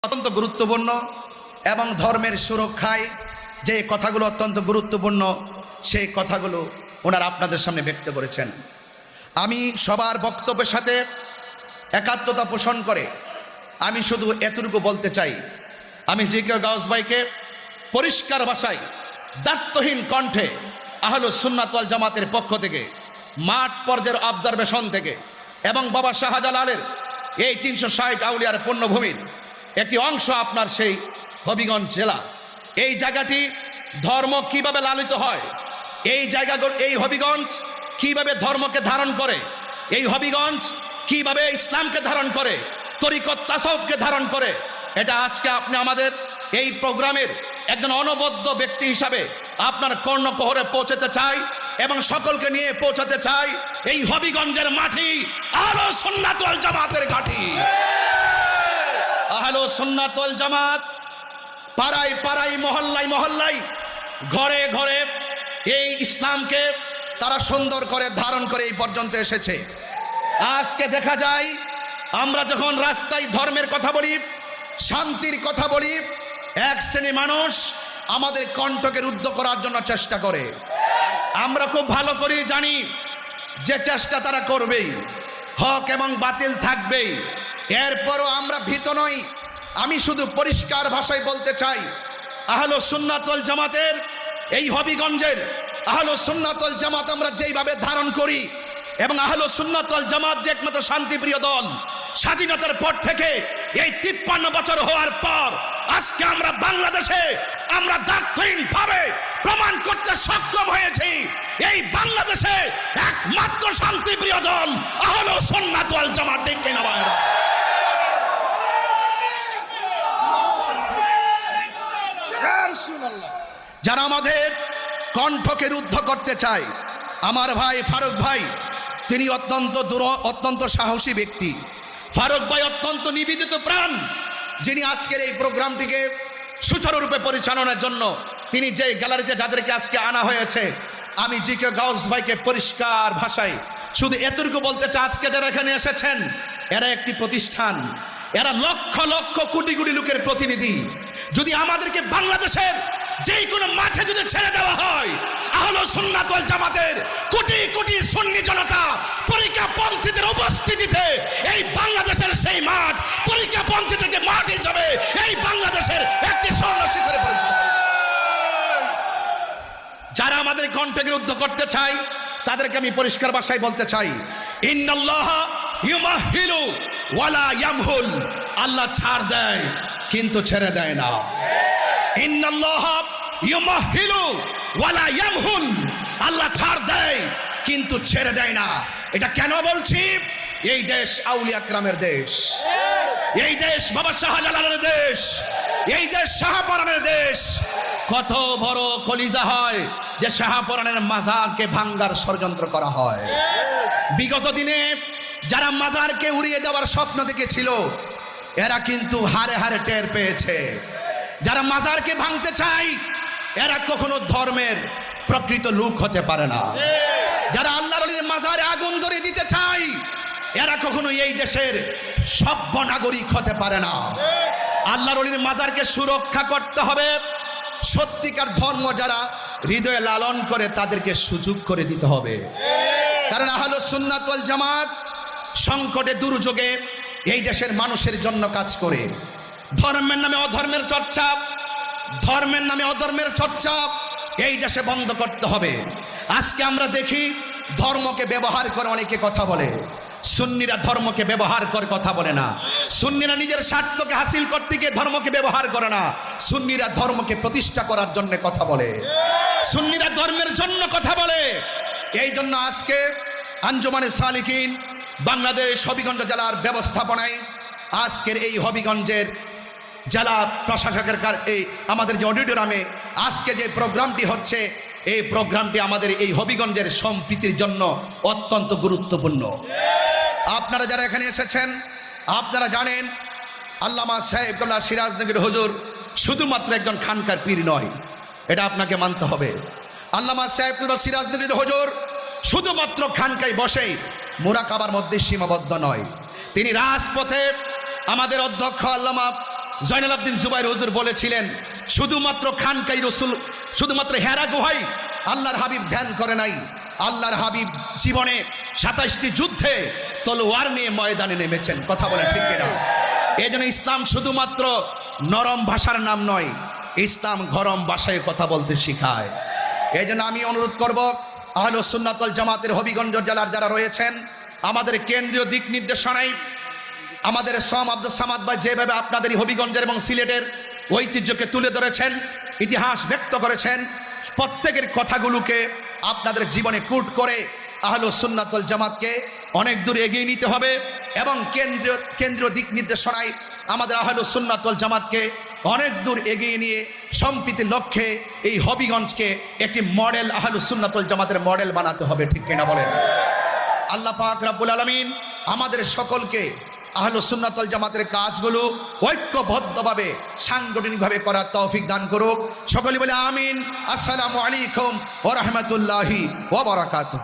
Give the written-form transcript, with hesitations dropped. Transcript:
অত্যন্ত গুরুত্বপূর্ণ এবং ধর্মের সুরক্ষায় যে কথাগুলো অত্যন্ত গুরুত্বপূর্ণ সেই কথাগুলো ওনারা আপনাদের সামনে ব্যক্ত করেছেন। আমি সবার বক্তব্যের সাথে একাত্মতা পোষণ করে আমি শুধু এতটুকু বলতে চাই, আমি জিকে গাউস ভাইকে পরিষ্কার ভাষায় দায়িত্বহীন কণ্ঠে আহলুস সুন্নাত ওয়াল জামাতের পক্ষ থেকে মাঠ পর্যায়ের অবজারভেশন থেকে এবং বাবা শাহজালালের এই 360 আউলিয়ার পুণ্যভূমির একটি অংশ আপনার সেই হবিগঞ্জ জেলা, এই জায়গাটি ধর্ম কিভাবে লালিত হয়, এই জায়গাগুলো, এই হবিগঞ্জ কিভাবে ধর্মকে ধারণ করে, এই হবিগঞ্জ কিভাবে ইসলামকে ধারণ করে, তরিকত তাসাউফকে ধারণ করে, এটা আজকে আপনি আমাদের এই প্রোগ্রামের একজন অনবদ্য ব্যক্তি হিসাবে আপনার কর্ণকোহরে পৌঁছাতে চাই এবং সকলকে নিয়ে পৌঁছাতে চাই এই হবিগঞ্জের মাটি আহলুস সুন্নাত ওয়াল জামাতের ঘাঁটি। আহলুস সুন্নাত ওয়াল জামাত পাড়ায় পাড়ায় মহল্লায় মহল্লায় ঘরে ঘরে এই ইসলামকে তারা সুন্দর করে ধারণ করে এই পর্যন্ত এসেছে। আজকে দেখা যায় আমরা যখন রাস্তায় ধর্মের কথা বলি, শান্তির কথা বলি, এক শ্রেণী মানুষ আমাদের কণ্ঠকে রুদ্ধ করার জন্য চেষ্টা করে। আমরা খুব ভালো করে জানি যে চেষ্টা তারা করবেই, হক এবং বাতিল থাকবেই, এরপরও আমরা ভীত নই। আমি শুধু পরিষ্কার ভাষায় বলতে চাই, আহলুস সুন্নাত ওয়াল জামাতের এই হবিগঞ্জের আহলুস সুন্নাত ওয়াল জামাত আমরা যেইভাবে ধারণ করি এবং আহলুস সুন্নাত ওয়াল জামাত যে একমাত্র শান্তিপ্রিয় দল, স্বাধীনতার পর থেকে এই 53 বছর হওয়ার পর আজকে আমরা বাংলাদেশে আমরা দায়িত্বহীনভাবে প্রমাণ করতে সক্ষম হয়েছি এই বাংলাদেশে একমাত্র শান্তিপ্রিয় দল আহলুস সুন্নাত ওয়াল জামাত। দেখে না ভাইরা, যারা আমাদের কণ্ঠকে রুদ্ধ করতে চায়, আমার ভাই ফারুক ভাই তিনি অত্যন্ত সাহসী ব্যক্তি। ফারুক ভাই অত্যন্ত নিবেদিত প্রাণ, যিনি আজকের এই প্রোগ্রামটিকে সুচারুরূপে পরিচালনার জন্য তিনি যে গ্যালারিতে যাদেরকে আজকে আনা হয়েছে, আমি জিকে গাউস ভাইকে পরিষ্কার ভাষায় শুধু এতটুকু বলতে চাই, আজকে যারা এখানে এসেছেন এরা একটি প্রতিষ্ঠান, এরা লক্ষ লক্ষ কোটি কোটি লোকের প্রতিনিধি। যদি আমাদেরকে বাংলাদেশের যে কোনো মাঠে যদি ছেড়ে দেওয়া হয়, আহলুস সুন্নাত ওয়াল জামাতের কোটি কোটি সুন্নি জনতা তরিকাপন্থীদের উপস্থিতিতে এই বাংলাদেশের সেই মাঠ তরিকাপন্থীদেরকে মাঠ হিসাবে এই বাংলাদেশের একটি স্বর্ণ শিখরে পরিণত। যারা আমাদের কণ্ঠকে রুদ্ধ করতে চায় তাদেরকে আমি পরিষ্কার ভাষায় বলতে চাই, ইন্নাল্লাহা ইউমাহিলু ওয়ালা ইয়ামহুল, আল্লাহ ছাড় দেয় কিন্তু ছেড়ে দেয় না। ইন্নাল্লাহা ইউমাহিলু ওয়ালা ইয়ামহুল, আল্লাহ ছাড় দেয় কিন্তু ছেড়ে দেয় না। এটা কেন বলছি? এই দেশ আউলিয়া کرامের দেশ, এই দেশ বাবা শাহজালালের দেশ, এই দেশ শাহপরানের দেশ। কত বড় কলিজা হয় যে শাহপরানের মাজারকে ভাঙ্গার ষড়যন্ত্র করা হয়। বিগত দিনে যারা মাজারকে উড়িয়ে দেওয়ার স্বপ্ন দেখেছিল এরা কিন্তু হারে হারে টের পেয়েছে। যারা মাজারকে ভাঙতে চায় এরা কখনো ধর্মের প্রকৃত লোক হতে পারে না। যারা আল্লাহর ওলির মাজারে আগুন ধরিয়ে দিতে চায় এরা কখনো এই দেশের সভ্য নাগরিক হতে পারে না। আল্লাহর ওলির মাজারকে সুরক্ষা করতে হবে। সত্যিকার ধর্ম যারা হৃদয়ে লালন করে তাদেরকে সুযোগ করে দিতে হবে। কারণ আহলুস সুন্নাত ওয়াল জামাত সংকটে দুর্যোগে এই দেশের মানুষের জন্য কাজ করে। ধর্মের নামে অধর্মের চর্চা, ধর্মের নামে অধর্মের চর্চা এই দেশে বন্ধ করতে হবে। আজকে আমরা দেখি ধর্মকে ব্যবহার করে অনেকে কথা বলে, সুন্নিরা ধর্মকে ব্যবহার করে কথা বলে না। সুন্নিরা নিজের স্বার্থকে হাসিল করতে গিয়ে ধর্মকে ব্যবহার করে না। সুন্নিরা ধর্মকে প্রতিষ্ঠা করার জন্য কথা বলে, সুন্নিরা ধর্মের জন্য কথা বলে। এই জন্য আজকে আঞ্জুমানে সালিকিন বাংলাদেশ হবিগঞ্জ জেলার ব্যবস্থাপনায় আজকের এই হবিগঞ্জের জেলা প্রশাসকের এই আমাদের যে অডিটোরিয়ামে আজকে যে প্রোগ্রামটি হচ্ছে, এই প্রোগ্রামটি আমাদের এই হবিগঞ্জের সম্প্রীতির জন্য অত্যন্ত গুরুত্বপূর্ণ। আপনারা যারা এখানে এসেছেন আপনারা জানেন আল্লামা সাহেবুল্লাহ সিরাজনগর হুজুর শুধুমাত্র একজন খানকার পীর নয়, এটা আপনাকে মানতে হবে। আল্লামা সাহেবুল্লাহ সিরাজনগর হুজুর শুধুমাত্র খানকায় বসে মুরাকাবার মধ্যে সীমাবদ্ধ নয়, তিনি রাজপথে আমাদের অধ্যক্ষ আল্লামা জয়নাল আবদিন জুবাইর হুজুর বলেছিলেন, শুধুমাত্র খানকাই রসুল, শুধুমাত্র হেরা গুহাই আল্লাহর হাবিব ধ্যান করে নাই। আল্লাহর হাবিব জীবনে 27টি যুদ্ধে তলোয়ার নিয়ে ময়দানে নেমেছেন। কথা বলে ঠিক কিনা? এই জন্য ইসলাম শুধুমাত্র নরম ভাষার নাম নয়, ইসলাম গরম ভাষায় কথা বলতে শিখায়। এই জন্য আমি অনুরোধ করব, আহলুস সুন্নাত ওয়াল জামাতের হবিগঞ্জ জেলার যারা রয়েছেন, আমাদের কেন্দ্রীয় দিক নির্দেশনায় আমাদের সোম আব্দুল সামাদ ভাই যেভাবে আপনাদের হবিগঞ্জের এবং সিলেটের ঐতিহ্যকে তুলে ধরেছেন, ইতিহাস ব্যক্ত করেছেন, প্রত্যেকের কথাগুলোকে আপনাদের জীবনে কুট করে আহলুস সুন্নাত ওয়াল জামাতকে অনেক দূর এগিয়ে নিতে হবে এবং কেন্দ্রীয় দিক নির্দেশনায় আমাদের আহলুস সুন্নাত ওয়াল জামাতকে অনেক দূর এগিয়ে নিয়ে সম্প্রীতির লক্ষ্যে এই হবিগঞ্জকে একটি মডেল আহলুস সুন্নাত ওয়াল জামাতের মডেল বানাতে হবে। ঠিক কিনা বলেন? আল্লাহ পাক রব্বুল আলামিন আমাদের সকলকে আহলুস সুন্নাত ওয়াল জামাতের কাজগুলো ঐক্যবদ্ধভাবে সাংগঠনিকভাবে করার তৌফিক দান করুক। সকলে বলে আমিন। আসসালামু আলাইকুম ওয়া রাহমাতুল্লাহি ওয়া বারাকাতুহু।